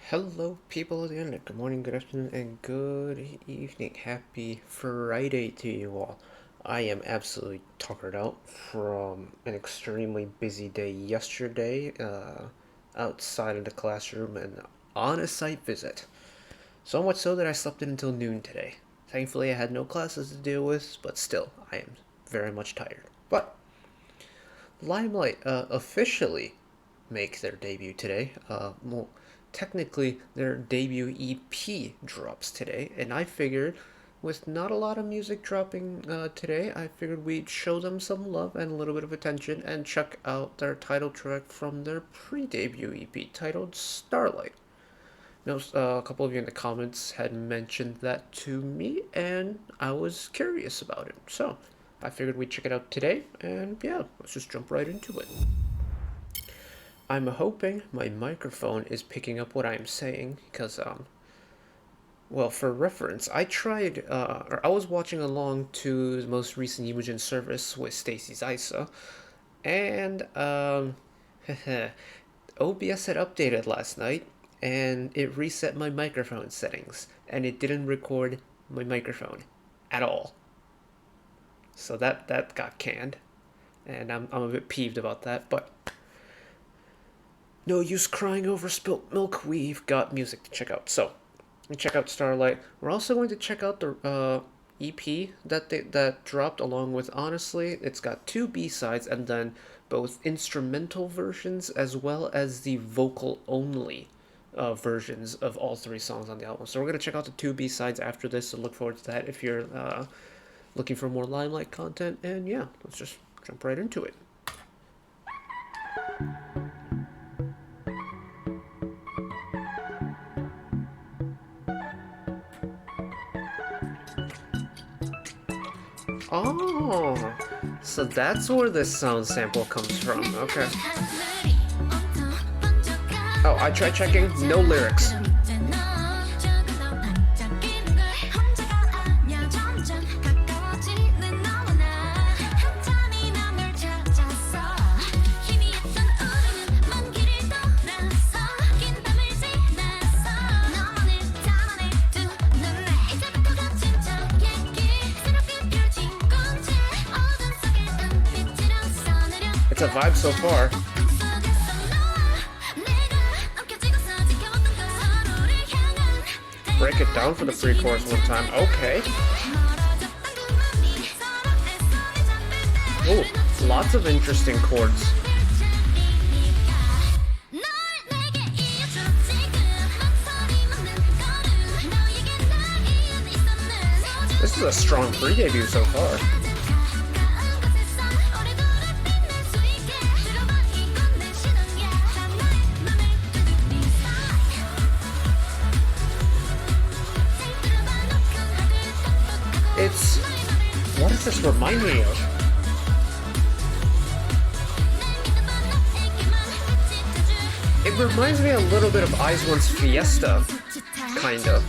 Hello, people of the internet. Good morning, good afternoon, and good evening. Happy Friday to you all. I am absolutely tuckered out from an extremely busy day yesterday, outside of the classroom and on a site visit. So much so that I slept in until noon today. Thankfully, I had no classes to deal with, but still, I am very much tired. But LimeLight officially make their debut today. Well, technically, their debut EP drops today, and I figured with not a lot of music dropping today, I figured we'd show them some love and a little bit of attention and check out their title track from their pre-debut EP titled Starlight. Now, a couple of you in the comments had mentioned that to me, and I was curious about it. So, I figured we'd check it out today, and yeah, let's just jump right into it. I'm hoping my microphone is picking up what I'm saying, because, well, for reference, I tried, or I was watching along to the most recent Imogen service with Stacy's Isa, and, OBS had updated last night, and it reset my microphone settings, and it didn't record my microphone at all. So that got canned, and I'm a bit peeved about that, but no use crying over spilt milk. We've got music to check out. So, we check out Starlight. We're also going to check out the EP that dropped along with Honestly. It's got two B-sides and then both instrumental versions as well as the vocal-only versions of all three songs on the album. So we're going to check out the two B-sides after this, so look forward to that if you're looking for more LimeLight content. And yeah, let's just jump right into it. Oh, so that's where this sound sample comes from. Okay. Oh, I tried checking. No lyrics. It's a vibe so far. Break it down for the pre-chorus one time. Okay. Ooh, lots of interesting chords. This is a strong pre-debut so far. What does this remind me of? It reminds me a little bit of Eyes Once Fiesta, kind of.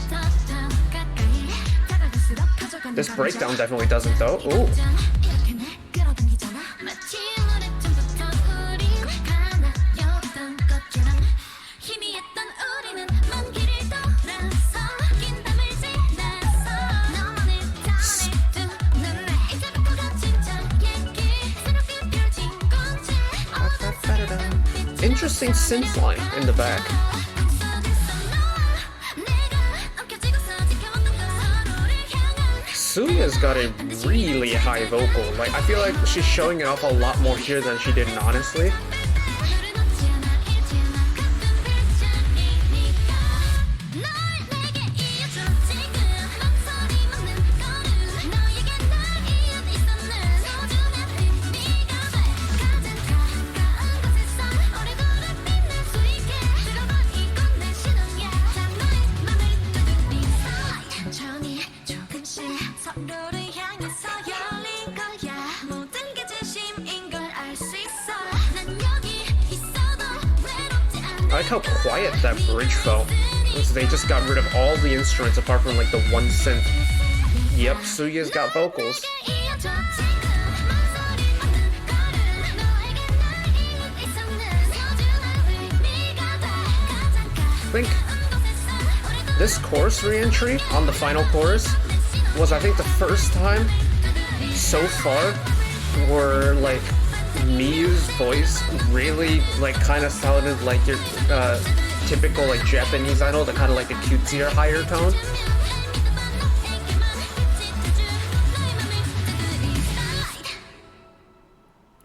This breakdown definitely doesn't though. Ooh. Interesting synth line in the back. Suya's got a really high vocal. Like, I feel like she's showing it off a lot more here than she did in Honestly. I like how quiet that bridge felt. They just got rid of all the instruments apart from like the one synth. Yep, Suya's got vocals. Blink. This chorus re-entry on the final chorus was, I think, the first time so far where like Miyu's voice really like kind of sounded like your typical like Japanese idol, the kind of like a cutesier higher tone.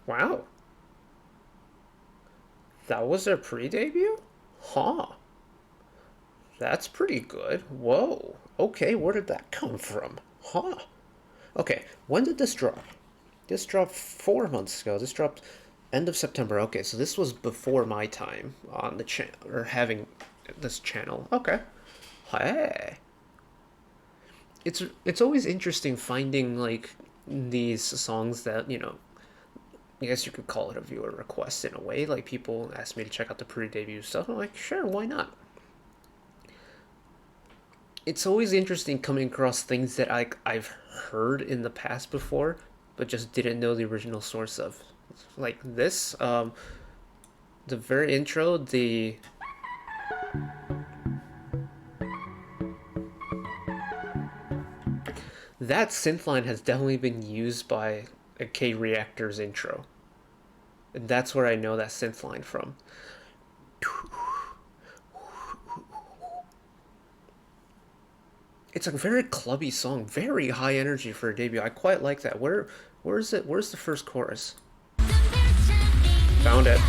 Wow. That was their pre-debut? Huh. That's pretty good. Whoa. Okay, where did that come from? Huh. Okay, when did this drop? This dropped 4 months ago. This dropped end of September. Okay, so this was before my time on the channel, or having this channel. Okay. Hey. It's always interesting finding like these songs that, you know, I guess you could call it a viewer request in a way. Like people ask me to check out the pre-debut stuff. I'm like, sure, why not? It's always interesting coming across things that I've heard in the past before, but just didn't know the original source of. Like this, the very intro, that synth line has definitely been used by a K-Reactor's intro. And that's where I know that synth line from. It's a very clubby song, very high energy for a debut. I quite like that. Where is it? Where's the first chorus? Found it.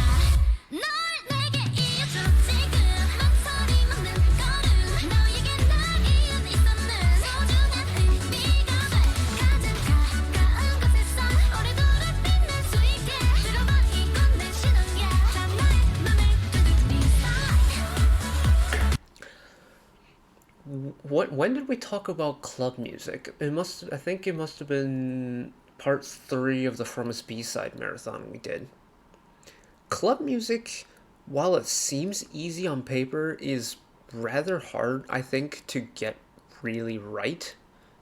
When did we talk about club music? I think it must have been part 3 of the From Us B-side marathon we did. Club music, while it seems easy on paper, is rather hard, I think, to get really right.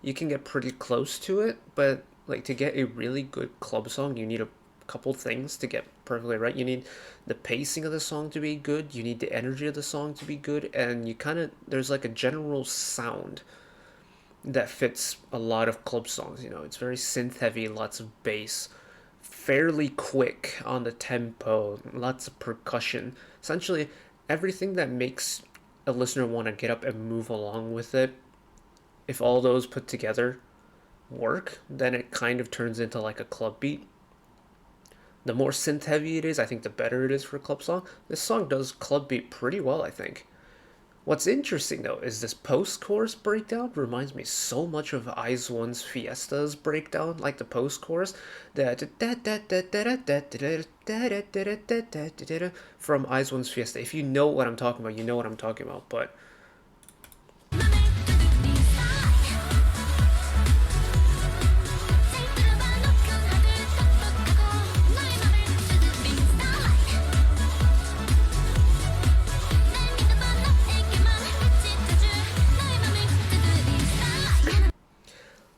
You can get pretty close to it, but like to get a really good club song, you need a couple things to get perfectly right. You need the pacing of the song to be good, you need the energy of the song to be good, and you kind of, there's like a general sound that fits a lot of club songs. You know, it's very synth heavy, lots of bass, fairly quick on the tempo, lots of percussion. Essentially, everything that makes a listener want to get up and move along with it. If all those put together work, then it kind of turns into like a club beat. The more synth heavy it is, I think the better it is for a club song. This song does club beat pretty well, I think. What's interesting though is this post-chorus breakdown reminds me so much of IZ*ONE's Fiesta's breakdown, like the post-chorus from IZ*ONE's Fiesta. If you know what I'm talking about, you know what I'm talking about, but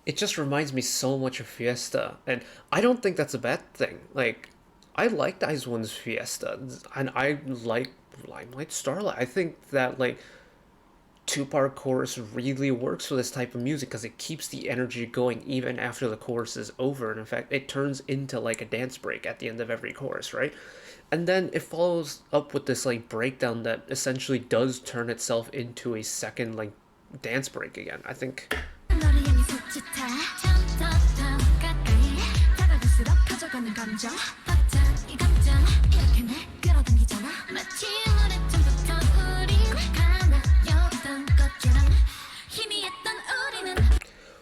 it just reminds me so much of Fiesta, and I don't think that's a bad thing. Like, I liked IZ*ONE's Fiesta, and I like LimeLight Starlight. I think that, like, two-part chorus really works for this type of music because it keeps the energy going even after the chorus is over, and in fact, it turns into, like, a dance break at the end of every chorus, right? And then it follows up with this, like, breakdown that essentially does turn itself into a second, like, dance break again. I think...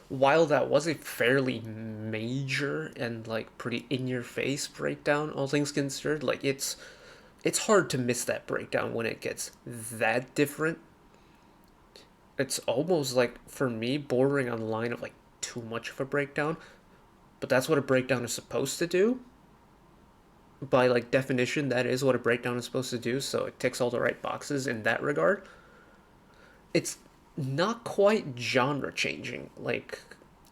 While that was a fairly major and like pretty in-your-face breakdown, all things considered, like it's hard to miss that breakdown when it gets that different. It's almost like, for me, bordering on the line of like too much of a breakdown, but that's what a breakdown is supposed to do. By like definition, that is what a breakdown is supposed to do, so it ticks all the right boxes in that regard. It's not quite genre changing like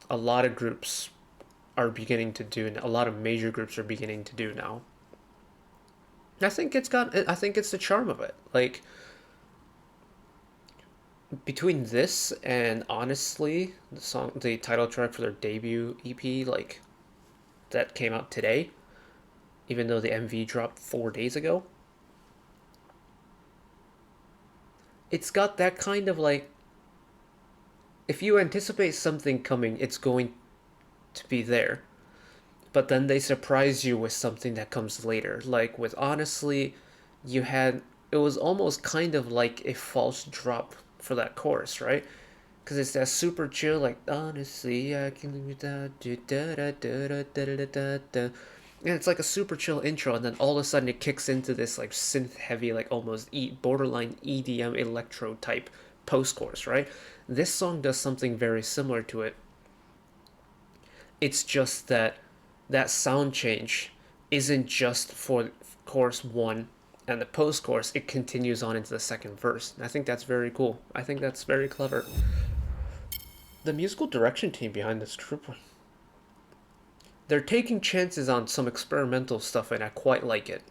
a lot of groups are beginning to do, and a lot of major groups are beginning to do now. I think it's the charm of it. Like, between this and honestly, the title track for their debut EP, like that came out today, even though the MV dropped 4 days ago, it's got that kind of like, if you anticipate something coming, it's going to be there. But then they surprise you with something that comes later. Like with Honestly, you had, it was almost kind of like a false drop for that chorus, right? Because it's that super chill, like honestly, I can live without you, da da da da da da da da. And it's like a super chill intro, and then all of a sudden it kicks into this like synth heavy, like almost borderline EDM electro type post chorus, right? This song does something very similar to it. It's just that that sound change isn't just for chorus one and the post chorus, it continues on into the second verse. And I think that's very cool. I think that's very clever. The musical direction team behind this group, they're taking chances on some experimental stuff, and I quite like it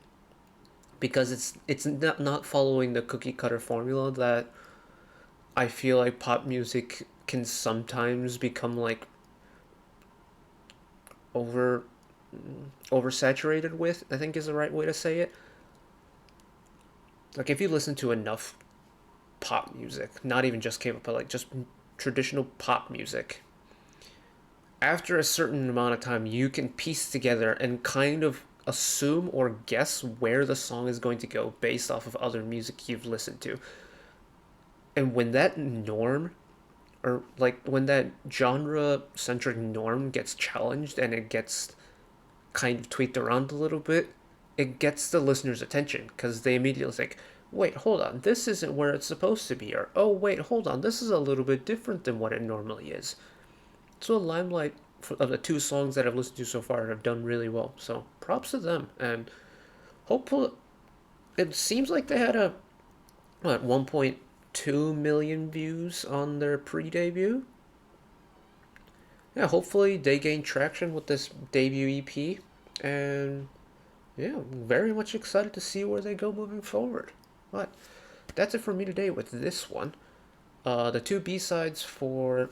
because it's not following the cookie cutter formula that I feel like pop music can sometimes become like over oversaturated with, I think is the right way to say it. Like if you listen to enough pop music, not even just K-pop, but like just traditional pop music, after a certain amount of time, you can piece together and kind of assume or guess where the song is going to go based off of other music you've listened to. And when that norm, or like when that genre centric norm gets challenged and it gets kind of tweaked around a little bit, it gets the listener's attention because they immediately think, wait, hold on, this isn't where it's supposed to be, or oh, wait, hold on, this is a little bit different than what it normally is. So LimeLight, of the two songs that I've listened to so far, have done really well. So props to them, and hopefully, it seems like they had a what 1.2 million views on their pre-debut. Yeah, hopefully they gain traction with this debut EP, and yeah, very much excited to see where they go moving forward. But that's it for me today with this one. The two B-sides for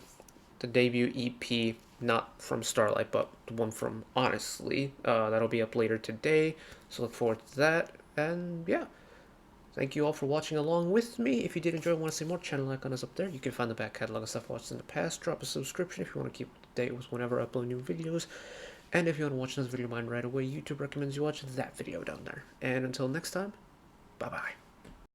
the debut EP, not from Starlight, but the one from Honestly. That'll be up later today, so look forward to that. And yeah, thank you all for watching along with me. If you did enjoy and want to see more, channel icon is up there. You can find the back catalog of stuff watched in the past. Drop a subscription if you want to keep up to date with whenever I upload new videos. And if you want to watch this video of mine right away, YouTube recommends you watch that video down there. And until next time, bye bye.